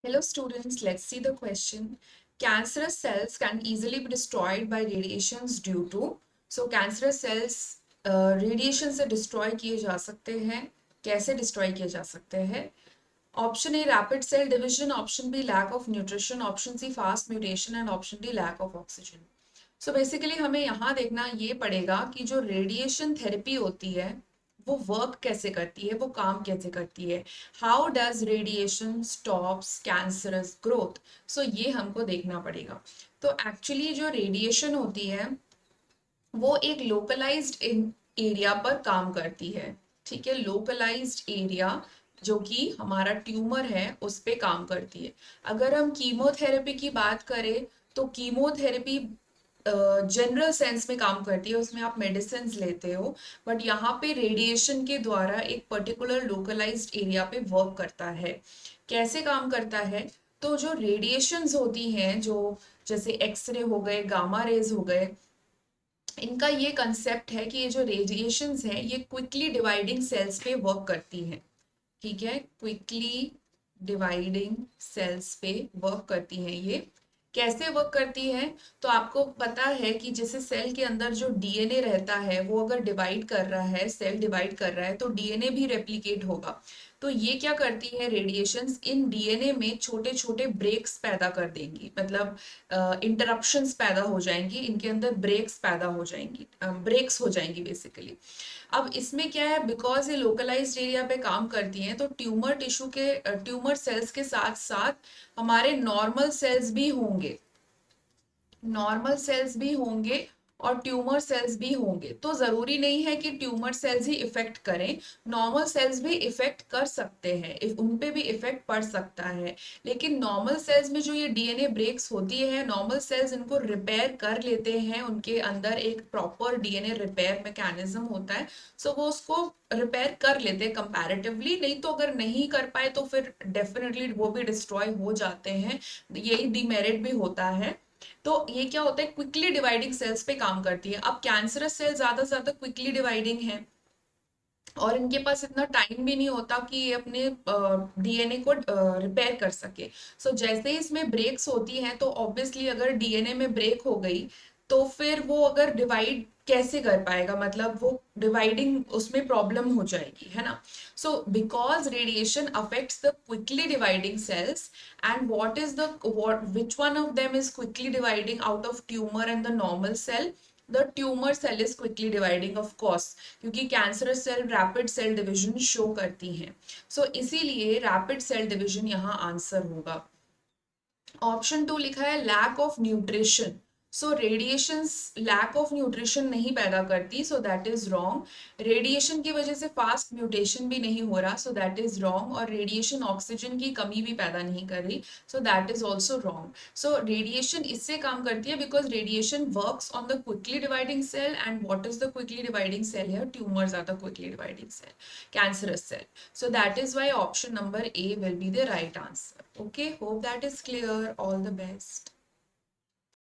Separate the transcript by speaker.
Speaker 1: Hello students, let's see the question. Cancerous cells can easily be destroyed by radiations due to. So cancerous cells radiation से destroy किए जा सकते हैं. कैसे destroy किए जा सकते हैं? Option A rapid cell division, option B lack of nutrition, option C fast mutation and option D lack of oxygen. So basically हमें यहाँ देखना ये पड़ेगा कि जो रेडिएशन थेरेपी होती है वो वर्क कैसे करती है, वो काम कैसे करती है. How does radiation stops cancerous growth. So ये हमको देखना पड़ेगा. तो एक्चुअली जो रेडिएशन होती है वो एक लोकलाइज्ड एरिया पर काम करती है. ठीक है, लोकलाइज्ड एरिया जो कि हमारा ट्यूमर है उस पे काम करती है. अगर हम कीमोथेरेपी की बात करें तो कीमोथेरेपी जनरल सेंस में काम करती है, उसमें आप मेडिसिन लेते हो. बट यहाँ पे रेडिएशन के द्वारा एक पर्टिकुलर लोकलाइज्ड एरिया पे वर्क करता है. कैसे काम करता है? तो जो रेडिएशंस होती हैं, जो जैसे एक्सरे हो गए, गामा रेज हो गए, इनका ये कंसेप्ट है कि ये जो रेडिएशंस हैं ये क्विकली डिवाइडिंग सेल्स पे वर्क करती हैं. ठीक है, क्विकली डिवाइडिंग सेल्स पे वर्क करती हैं. ये कैसे वर्क करती है? तो आपको पता है कि जैसे सेल के अंदर जो डीएनए रहता है वो अगर डिवाइड कर रहा है, सेल डिवाइड कर रहा है तो डीएनए भी रेप्लिकेट होगा. तो ये क्या करती है, रेडिएशंस इन डीएनए में छोटे छोटे ब्रेक्स पैदा कर देंगी, मतलब इंटरप्शंस पैदा हो जाएंगी, इनके अंदर ब्रेक्स पैदा हो जाएंगी, ब्रेक्स हो जाएंगी बेसिकली. अब इसमें क्या है, बिकॉज ये लोकलाइज्ड एरिया पे काम करती हैं तो ट्यूमर टिश्यू के ट्यूमर सेल्स के साथ साथ हमारे नॉर्मल सेल्स भी होंगे, नॉर्मल सेल्स भी होंगे और ट्यूमर सेल्स भी होंगे. तो जरूरी नहीं है कि ट्यूमर सेल्स ही इफेक्ट करें, नॉर्मल सेल्स भी इफेक्ट कर सकते हैं, उन पे भी इफेक्ट पड़ सकता है. लेकिन नॉर्मल सेल्स में जो ये डीएनए ब्रेक्स होती है, नॉर्मल सेल्स इनको रिपेयर कर लेते हैं, उनके अंदर एक प्रॉपर डीएनए रिपेयर मैकेनिज्म होता है. सो वो उसको रिपेयर कर लेते हैं कंपैरेटिवली. नहीं तो अगर नहीं कर पाए तो फिर डेफिनेटली वो भी डिस्ट्रॉय हो जाते हैं. यही डिमेरिट भी होता है. तो ये क्या होता है, क्विकली डिवाइडिंग सेल्स पे काम करती है. अब कैंसरस सेल ज्यादा से ज्यादा क्विकली डिवाइडिंग है और इनके पास इतना टाइम भी नहीं होता कि ये अपने डीएनए को रिपेयर कर सके. सो जैसे ही इसमें ब्रेक्स होती हैं तो ऑब्वियसली अगर डीएनए में ब्रेक हो गई तो फिर वो अगर डिवाइड कैसे कर पाएगा, मतलब वो डिवाइडिंग उसमें प्रॉब्लम हो जाएगी, है ना. So because radiation affects the quickly dividing cells, and what is the what which one of them is quickly dividing out of tumour and the normal cell. The tumour cell is quickly dividing, of course, क्योंकि cancerous cell rapid cell division show करती हैं. So इसीलिए rapid cell division यहाँ answer होगा. Option 2 लिखा है lack of nutrition. So radiations lack of nutrition नहीं पैदा करती, so that is wrong. Radiation की वजह से फास्ट म्यूटेशन भी नहीं हो रहा, सो दैट इज रॉन्ग. और रेडिएशन ऑक्सीजन की कमी भी पैदा नहीं कर रही, so that is also wrong. So radiation इससे काम करती है because radiation works on the quickly dividing cell, and what is the quickly dividing cell है, ट्यूमर ज्यादा quickly dividing cell, cancerous cell. So that is why option number A will be the right answer. Okay, hope that is clear. All the best.